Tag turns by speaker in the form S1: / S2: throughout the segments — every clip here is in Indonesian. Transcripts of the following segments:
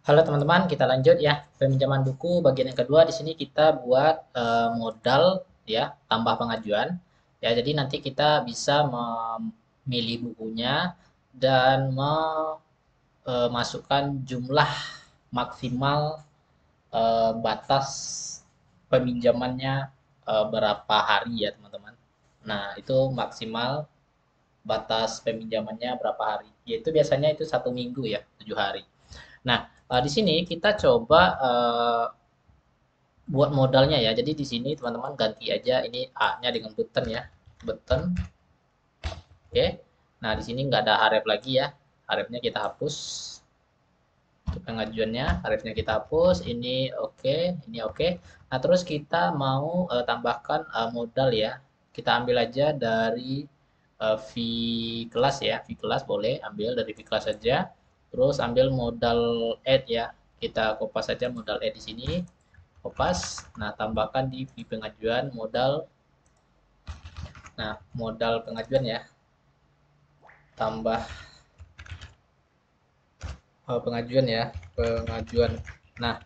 S1: Halo teman-teman, kita lanjut ya. Peminjaman buku bagian yang kedua di sini kita buat modal ya, tambah pengajuan. Ya, jadi nanti kita bisa memilih bukunya dan memasukkan jumlah maksimal batas peminjamannya berapa hari ya, teman-teman. Nah, itu maksimal batas peminjamannya berapa hari. Yaitu biasanya itu 1 minggu ya, 7 hari. Nah, di sini kita coba buat modalnya ya. Jadi di sini teman-teman ganti aja ini A-nya dengan button ya. Button. Oke. Nah, di sini nggak ada harap lagi ya. Harapnya kita hapus. Untuk pengajuannya, harapnya kita hapus. Ini oke, ini oke. Nah, terus kita mau tambahkan modal ya. Kita ambil aja dari fee kelas ya. Fee kelas boleh ambil dari fee kelas saja. Terus ambil modal add ya. Kita kopas saja modal add di sini. Kopas. Nah, tambahkan di fee pengajuan modal. Nah, modal pengajuan ya. Tambah pengajuan ya. Pengajuan. Nah,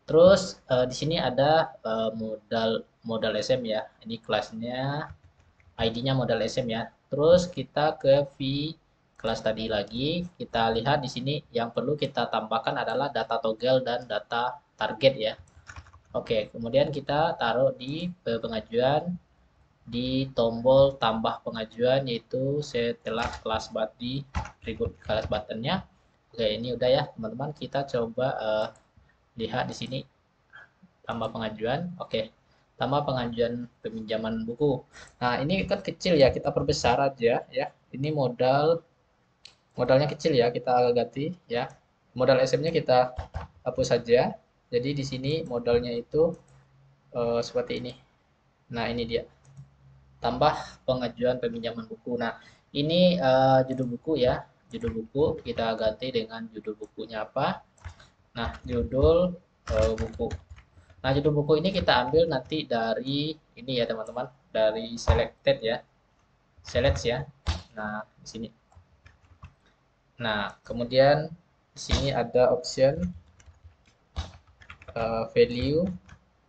S1: terus di sini ada modal modal SM ya. Ini kelasnya ID-nya modal SM ya. Terus kita ke fee kelas tadi lagi. Kita lihat di sini yang perlu kita tambahkan adalah data toggle dan data target ya. Oke, kemudian kita taruh di pengajuan di tombol tambah pengajuan yaitu setelah kelas body tribut kelas buttonnya. Oke, ini udah ya teman-teman. Kita coba lihat di sini tambah pengajuan. Oke, tambah pengajuan peminjaman buku. Nah, ini kan kecil ya, kita perbesar aja ya. Ini modalnya kecil ya, kita ganti ya. Modal SM-nya kita hapus saja. Jadi di sini modalnya itu seperti ini. Nah, ini dia. Tambah pengajuan peminjaman buku. Nah, ini judul buku ya. Judul buku kita ganti dengan judul bukunya apa? Nah, judul buku. Nah, judul buku ini kita ambil nanti dari ini ya, teman-teman, dari selected ya. Select ya. Nah, di sini. Nah, kemudian di sini ada option value.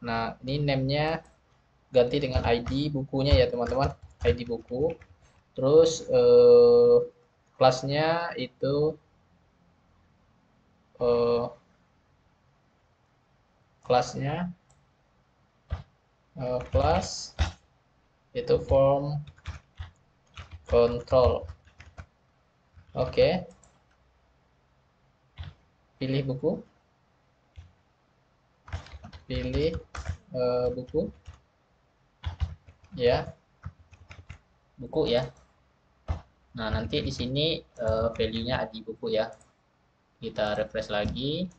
S1: Nah, ini name-nya ganti dengan ID bukunya ya, teman-teman. ID buku. Terus kelasnya itu eh, kelasnya kelas itu form control. Oke, pilih buku, pilih buku ya, buku ya. Nah, nanti di sini value-nya ID buku ya. Kita refresh lagi.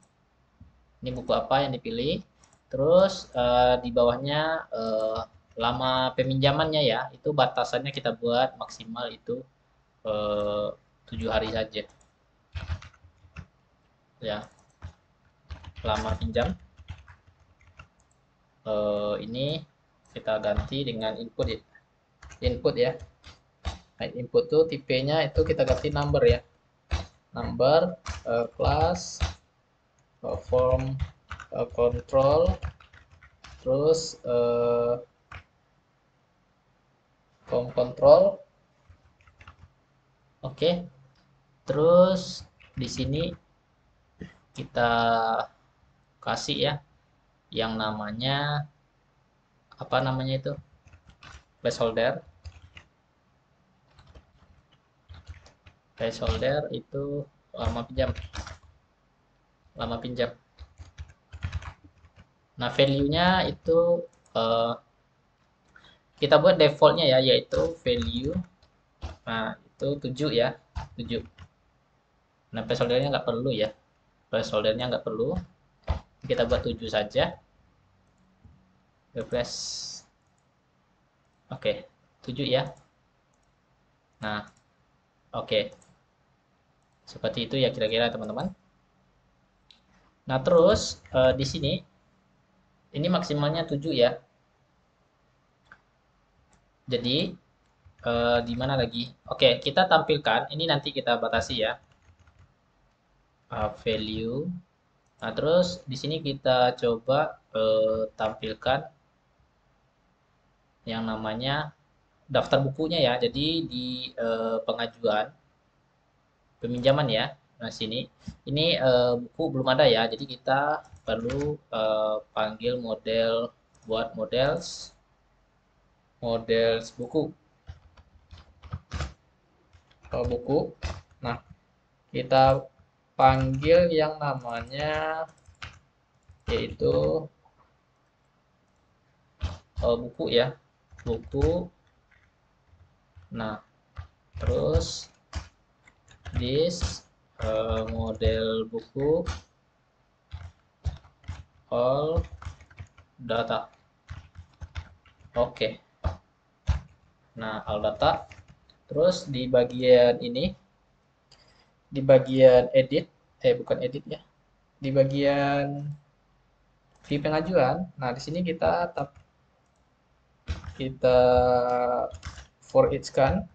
S1: Ini buku apa yang dipilih. Terus di bawahnya lama peminjamannya ya. Itu batasannya kita buat maksimal itu 7 hari saja. Ya, lama pinjam. Ini kita ganti dengan input ya. Input ya. Nah, input tuh tipenya itu kita ganti number ya. Number, class, form control, terus form control. Oke. Terus di sini kita kasih ya yang namanya apa namanya itu? Placeholder. Placeholder itu lama pinjam. Lama pinjam. Nah, value-nya itu eh, kita buat defaultnya ya, yaitu value. Nah, itu 7 ya, 7. Nah, placeholder-nya nggak perlu ya. Placeholder-nya nggak perlu. Kita buat 7 saja. Refresh. Oke, 7 ya. Nah, oke. Seperti itu ya kira-kira teman-teman. Nah, terus di sini ini maksimalnya 7 ya. Jadi di mana lagi? Oke, kita tampilkan. Ini nanti kita batasi ya. Value. Nah, terus di sini kita coba tampilkan yang namanya daftar bukunya ya. Jadi di pengajuan peminjaman ya. Nah, sini ini buku belum ada ya. Jadi kita perlu panggil model buat models buku. Buku. Nah, kita panggil yang namanya yaitu buku ya. Buku. Nah, terus this model buku all data. Oke. Nah, all data. Terus di bagian ini, di bagian edit, bukan edit ya, di bagian di pengajuan. Nah, di sini kita for each kan,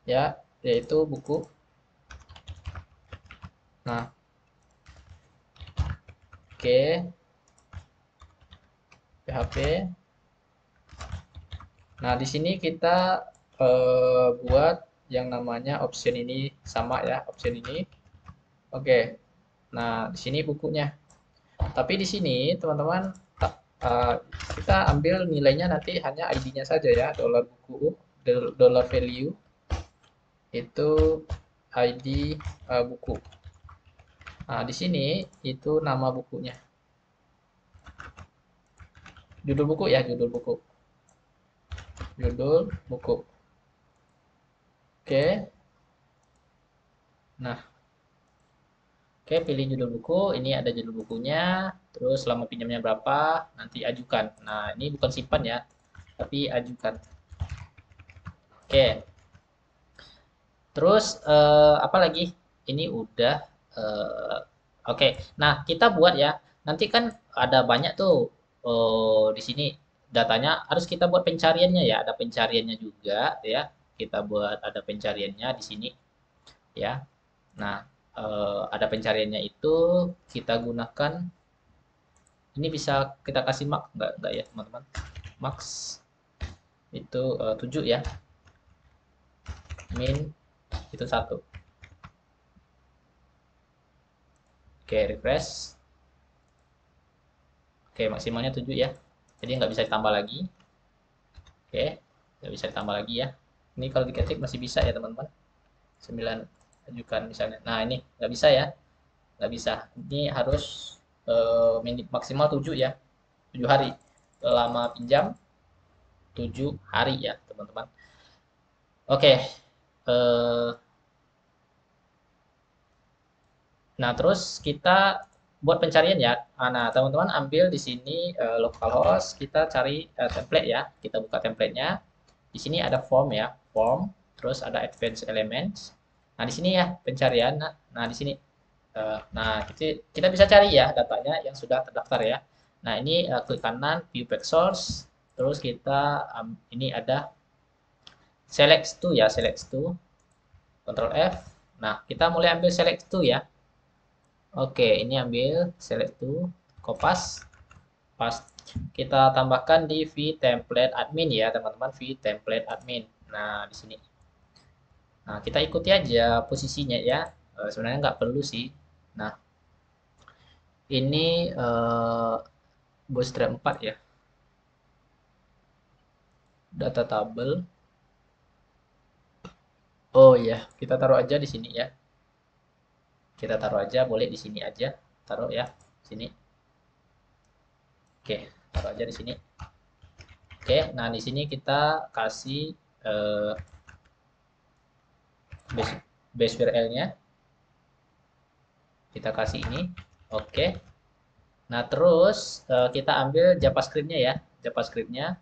S1: ya, yaitu buku. Nah, oke, PHP. Nah, di sini kita buat yang namanya option ini sama ya, option ini. Oke. Nah, di sini bukunya. Tapi di sini teman-teman uh, kita ambil nilainya nanti hanya ID-nya saja ya, dollar buku, dollar value itu ID buku. Nah, di sini itu nama bukunya. Judul buku ya, judul buku. Judul buku. Oke. Nah, oke, pilih judul buku. Ini ada judul bukunya. Terus lama pinjamnya berapa? Nanti ajukan. Nah, ini bukan simpan ya, tapi ajukan. Oke. Terus apa lagi? Ini udah. Oke. Nah, kita buat ya. Nanti kan ada banyak tuh di sini datanya. Harus kita buat pencariannya ya. Ada pencariannya juga ya. Kita buat ada pencariannya di sini ya. Nah, ada pencariannya itu kita gunakan. Ini bisa kita kasih max nggak ya teman-teman? Max itu 7 ya. Min itu 1. Oke, refresh. Oke, maksimalnya 7 ya. Jadi nggak bisa ditambah lagi. Oke, nggak bisa ditambah lagi ya. Ini kalau diketik masih bisa ya teman-teman. 9 ajukan misalnya. Nah, ini nggak bisa ya. Nggak bisa. Ini harus maksimal 7 ya. 7 hari. Lama pinjam 7 hari ya teman-teman. Oke. Nah, terus kita buat pencarian ya. Nah, teman-teman ambil di sini localhost, kita cari template ya. Kita buka templatenya. Di sini ada form ya, form. Terus ada advanced elements. Nah, di sini ya pencarian. Nah, di sini. Nah, kita bisa cari ya datanya yang sudah terdaftar ya. Nah, ini klik kanan, view back source. Terus kita ini ada select to ya, select to. Ctrl F. Nah, kita mulai ambil select to ya. Oke, ini ambil select to, kopas, pas kita tambahkan di vtemplate admin ya teman-teman, vtemplate admin. Nah di sini. Nah kita ikuti aja posisinya ya. Sebenarnya nggak perlu sih. Nah ini bootstrap 4 ya. Data tabel. Oh ya, kita taruh aja di sini ya. Kita taruh aja, boleh di sini aja. Taruh ya, sini. Oke, taruh aja di sini. Oke, nah di sini kita kasih base URL-nya. Kita kasih ini. Oke. Nah, terus kita ambil JavaScript-nya ya. JavaScript-nya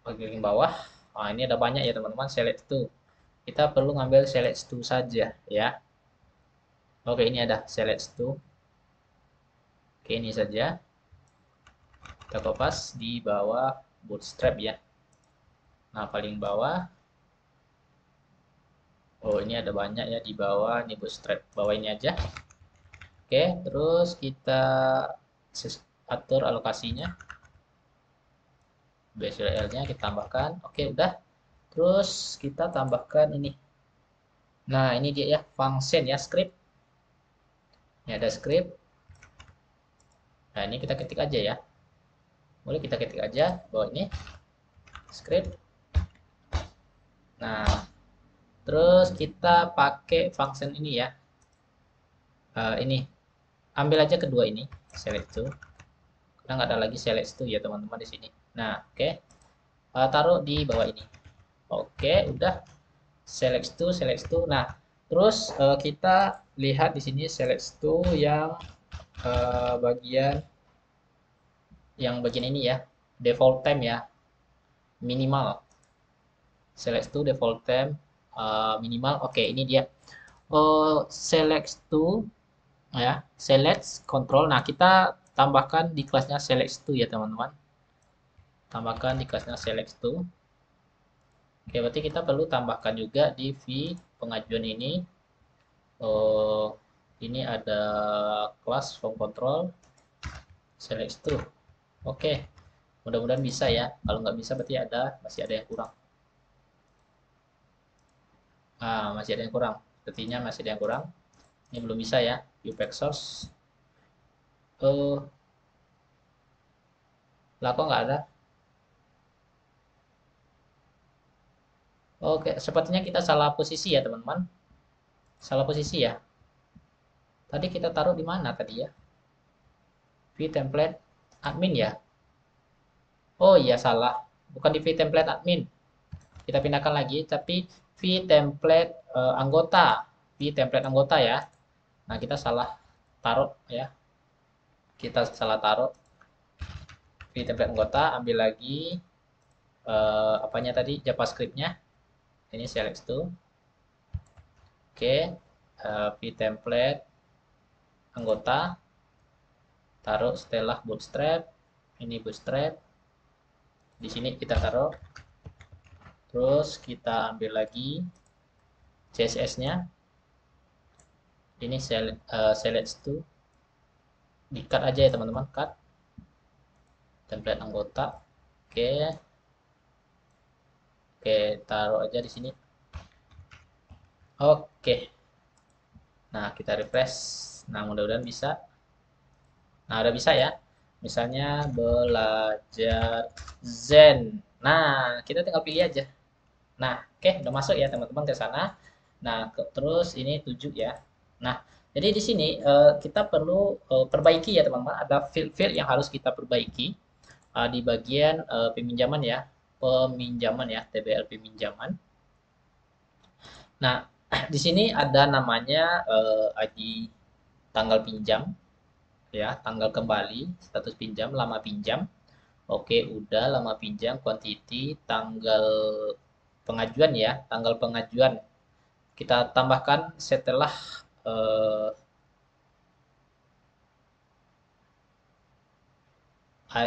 S1: bagian bawah. Nah, ini ada banyak ya teman-teman. Select to. Kita perlu ngambil select to saja ya. Oke, ini ada select to. Oke, ini saja. Kita kopas di bawah bootstrap ya. Nah, paling bawah. Oh, ini ada banyak ya di bawah. Ini bootstrap. Bawah ini aja. Oke, terus kita atur alokasinya. BSDL-nya kita tambahkan. Oke, udah. Terus kita tambahkan ini. Nah, ini dia ya, function ya, script. Ini ada script. Nah, ini kita ketik aja ya. Boleh kita ketik aja bahwa ini script. Nah, terus kita pakai function ini ya. Ini ambil aja kedua ini, select to. Karena nggak ada lagi select to ya teman-teman di sini. Nah, oke. Taruh di bawah ini. Oke, udah select to. Nah, terus kita lihat di sini select to bagian ini ya, default time ya, minimal. Select to default time minimal. Oke, ini dia. Select to ya, select control. Nah, kita tambahkan di kelasnya select to ya teman-teman. Tambahkan di kelasnya select to. Oke, berarti kita perlu tambahkan juga di v pengajuan ini. Ini ada kelas form control select to. Oke, mudah-mudahan bisa ya. Kalau nggak bisa berarti masih ada yang kurang. Masih ada yang kurang. Sepertinya masih ada yang kurang. Ini belum bisa ya. UPEX source. Lah kok nggak ada? Oke, sepertinya kita salah posisi ya teman-teman. Salah posisi ya. Tadi kita taruh di mana tadi ya? Vtemplate admin ya. Oh iya salah. Bukan di vtemplate admin. Kita pindahkan lagi, tapi vtemplate anggota. Vtemplate anggota ya. Nah, kita salah taruh ya. Kita salah taruh vtemplate anggota, ambil lagi apanya tadi JavaScript-nya. Ini select to. Oke, vtemplate anggota taruh setelah bootstrap. Ini bootstrap. Di sini kita taruh. Terus kita ambil lagi CSS-nya. Ini select to. Di-cut aja ya teman-teman, cut. Template anggota. Oke. Oke, taruh aja di sini. Oke. Nah, kita refresh. Nah, mudah-mudahan bisa. Nah, udah bisa ya. Misalnya belajar Zen. Nah, kita tinggal pilih aja. Nah, oke, udah masuk ya teman-teman ke sana. Nah, terus ini 7 ya. Nah, jadi di sini kita perlu perbaiki ya teman-teman. Ada field-field yang harus kita perbaiki di bagian peminjaman ya. Peminjaman ya, TBL peminjaman. Nah, di sini ada namanya ID tanggal pinjam ya, tanggal kembali, status pinjam, lama pinjam. Oke, udah lama pinjam, quantity, tanggal pengajuan ya, tanggal pengajuan. Kita tambahkan eh,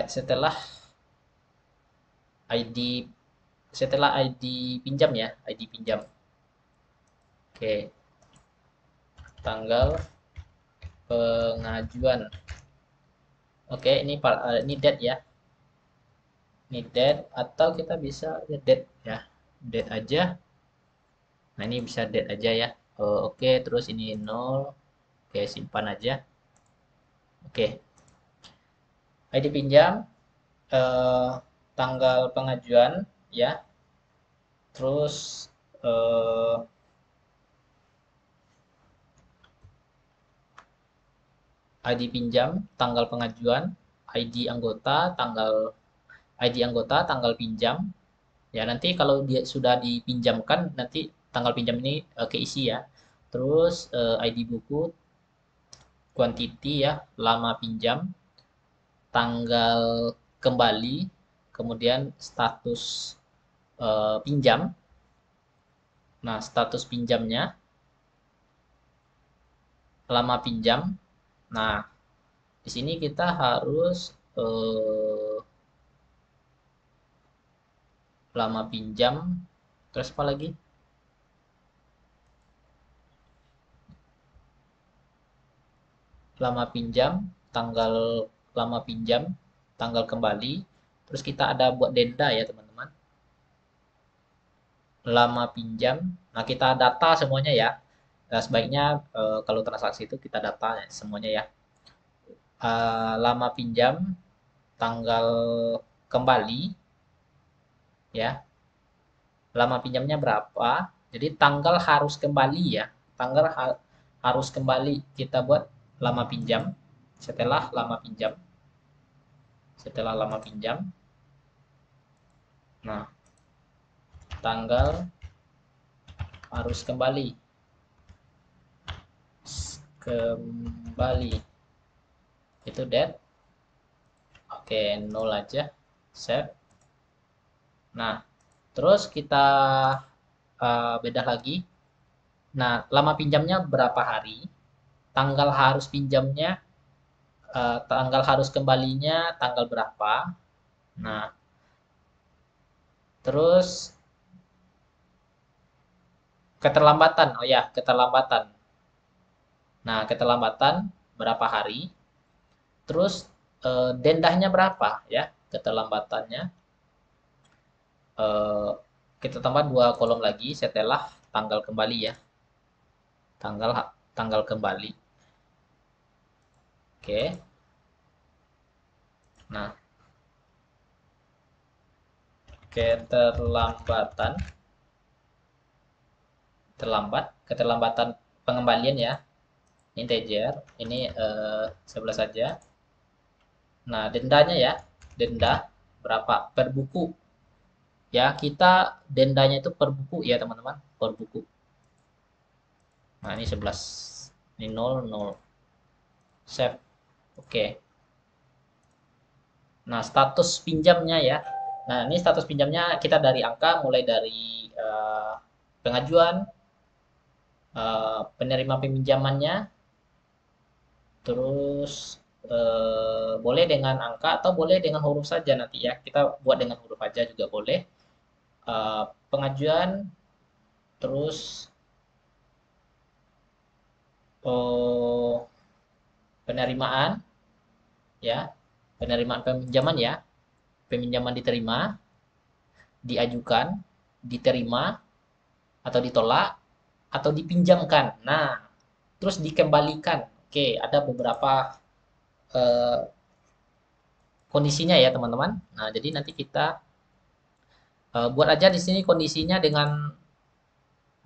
S1: setelah ID setelah ID pinjam ya, ID pinjam. Oke, tanggal pengajuan. Oke, ini date ya. Ini date atau kita bisa date ya. Date aja. Nah, ini bisa date aja ya. Oke, terus ini 0. Oke, simpan aja. Oke. ID pinjam eh, tanggal pengajuan ya. Terus eh, ID pinjam, tanggal pengajuan, ID anggota, ID anggota, tanggal pinjam. Ya, nanti kalau dia sudah dipinjamkan, nanti tanggal pinjam ini keisi ya. Terus ID buku, quantity ya, lama pinjam, tanggal kembali, kemudian status pinjam. Nah, status pinjamnya, lama pinjam. Nah, di sini kita harus lama pinjam, terus apa lagi? lama pinjam, tanggal lama pinjam, tanggal kembali. Terus kita ada buat denda ya teman-teman. Lama pinjam. Nah, kita data semuanya ya. Nah, sebaiknya kalau transaksi itu kita data ya, semuanya ya. Lama pinjam, tanggal kembali ya. Lama pinjamnya berapa? Jadi tanggal harus kembali ya. Tanggal harus kembali kita buat lama pinjam. Setelah lama pinjam. Setelah lama pinjam. Nah, tanggal harus kembali. Kembali. Itu date. Oke, 0 aja. Save. Nah, terus kita beda lagi. Nah, lama pinjamnya berapa hari? Tanggal harus pinjamnya, tanggal harus kembalinya tanggal berapa? Nah, terus keterlambatan. Oh ya, keterlambatan. Nah, keterlambatan berapa hari? Terus dendahnya berapa ya? Keterlambatannya. Eh, kita tambah 2 kolom lagi setelah tanggal kembali ya. Tanggal tanggal kembali. Oke. Nah, keterlambatan keterlambatan pengembalian ya. Integer, ini 11 saja. Nah, dendanya ya. Denda berapa? Per buku. Ya, kita dendanya itu per buku ya, teman-teman. Per buku. Nah, ini 11. Ini 0, 0. Save. Oke. Nah, status pinjamnya ya. Nah, ini status pinjamnya kita dari angka mulai dari pengajuan, penerima peminjamannya, terus boleh dengan angka atau boleh dengan huruf saja nanti ya. Kita buat dengan huruf aja juga boleh. Pengajuan, terus penerimaan, ya, penerimaan peminjaman ya, peminjaman diterima, diajukan, diterima, atau ditolak, atau dipinjamkan. Nah, terus dikembalikan. Oke, ada beberapa eh, kondisinya ya teman-teman. Nah, jadi nanti kita buat aja di sini kondisinya dengan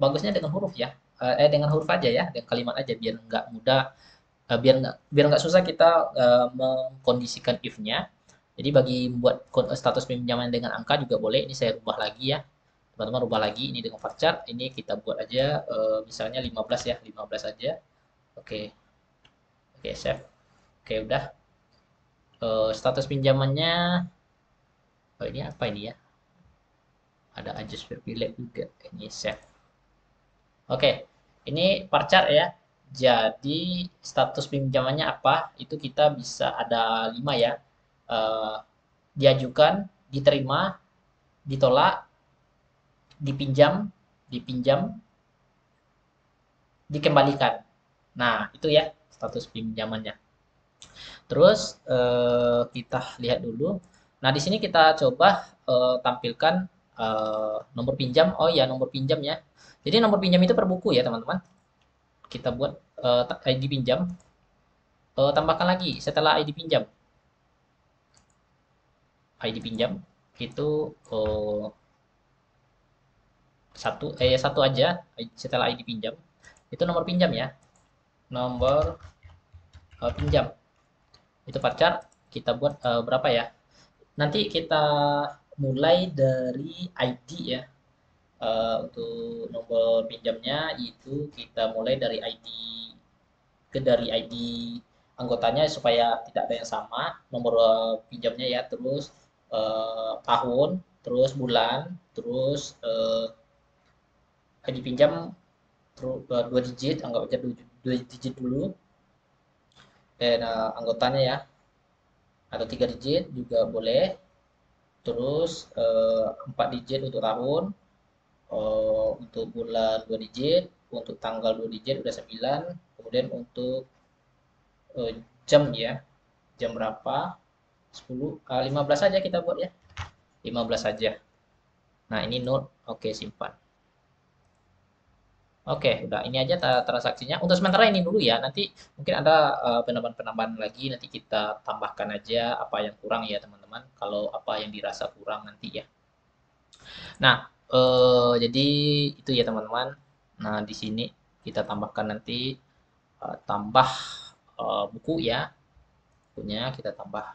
S1: bagusnya dengan huruf ya. Dengan huruf aja ya, dengan kalimat aja biar nggak mudah, biar nggak susah kita mengkondisikan if-nya. Jadi bagi membuat status pinjaman dengan angka juga boleh. Ini saya rubah lagi ya. Teman-teman rubah lagi ini dengan varchar. Ini kita buat aja misalnya 15 ya, 15 aja. Oke. Oke, save. Oke, udah. Status pinjamannya oh ini apa ini ya? Ada adjust privilege juga. Ini save. Oke. Ini varchar ya. Jadi status pinjamannya apa? Itu kita bisa ada 5 ya. Eh, diajukan, diterima, ditolak, dipinjam, dipinjam, dikembalikan. Nah, itu ya status pinjamannya. Terus kita lihat dulu. Nah, di sini kita coba tampilkan nomor pinjam. Oh ya, nomor pinjam ya. Jadi nomor pinjam itu per buku ya, teman-teman. Kita buat ID pinjam. Tambahkan lagi setelah ID pinjam. ID pinjam itu satu aja setelah ID pinjam. Itu nomor pinjam ya. Nomor pinjam. Itu pacar kita buat berapa ya? Nanti kita mulai dari ID ya. Untuk nomor pinjamnya itu kita mulai dari ID dari ID anggotanya supaya tidak ada yang sama nomor pinjamnya ya. Terus tahun, terus bulan, terus ID pinjam terus 2 digit, anggap aja 2 digit dulu. Dan anggotanya ya atau 3 digit juga boleh. Terus 4 digit untuk tahun, untuk bulan 2 digit, untuk tanggal 2 digit udah 9. Kemudian untuk jam ya, jam berapa, 10, 15 saja kita buat ya, 15 saja. Nah ini note, oke simpan. Oke, udah ini aja transaksinya. Untuk sementara ini dulu ya. Nanti mungkin ada penambahan-penambahan lagi. Nanti kita tambahkan aja apa yang kurang ya teman-teman. Kalau apa yang dirasa kurang nanti ya. Nah, jadi itu ya teman-teman. Nah, di sini kita tambahkan nanti tambah buku ya. Bukunya kita tambah.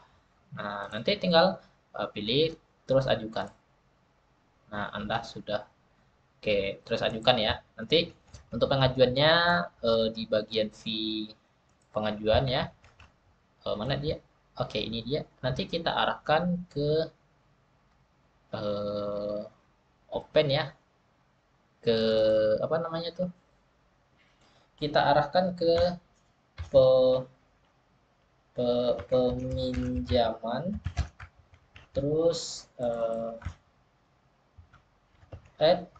S1: Nah, nanti tinggal pilih terus ajukan. Nah, Anda sudah oke, terus ajukan ya. Nanti untuk pengajuannya di bagian fee pengajuan ya. Mana dia? Oke, ini dia. Nanti kita arahkan ke eh, open ya, ke apa namanya tuh? Kita arahkan ke pe, peminjaman, terus add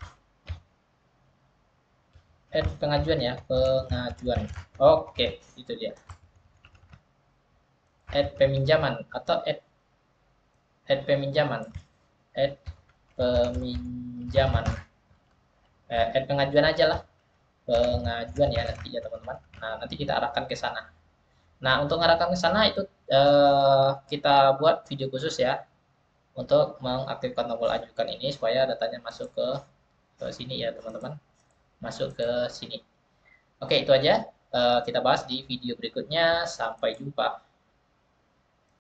S1: add pengajuan ya, pengajuan. Oke, itu dia. Add peminjaman atau add peminjaman, add peminjaman, add pengajuan aja lah, pengajuan ya nanti ya teman-teman. Nah nanti kita arahkan ke sana. Nah untuk mengarahkan ke sana itu kita buat video khusus ya untuk mengaktifkan tombol ajukan ini supaya datanya masuk ke sini ya teman-teman, masuk ke sini. Oke itu aja kita bahas di video berikutnya. Sampai jumpa.